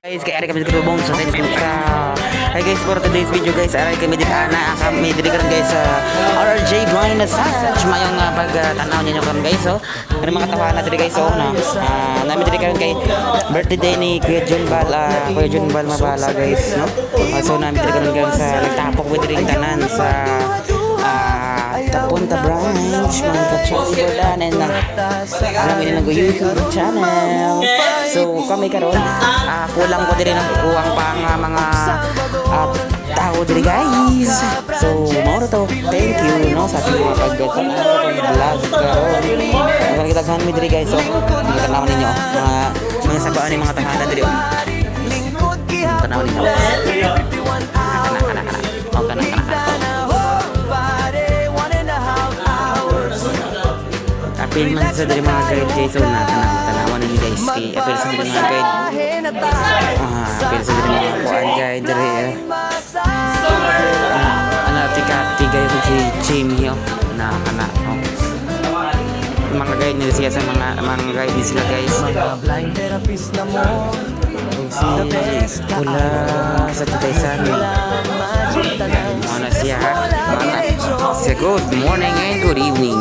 Guys, kaya kami dito bong sa Hi guys, for today's video guys, aray kami dito na kami dito karon guys sa RJ Blind Massage. Mayong pagtanaw niyo karon guys, so ano mga tawanan dito guys, so namin dito karon kay birthday ni Kuya Junbal, Kuya Junbal Mabala guys, no. So namin dito karon guys sa nagtapok with ring tanan sa Punta Branch, mga ka-channel and namin din nag-YouTube channel. So kami karon kulang ko din ang kuwang pang mga tao diri guys. So mao to. Thank you no sa ating mga vlog karon. Ang kitaghan mi diri guys, so tanaw ninyo mga sabaan ni mga tahanan diri. Tanaw ninyo. Apil man sa dari mga guide guys, so tanawan ninyo guys kay apil sa dari mga guide, apil sa dari mga kuan guide dari tiga yung si Jamie na mga guide nila siya sa mga guide nila sila guys. Si Kula sa Tutaysan mana siya good morning and good evening.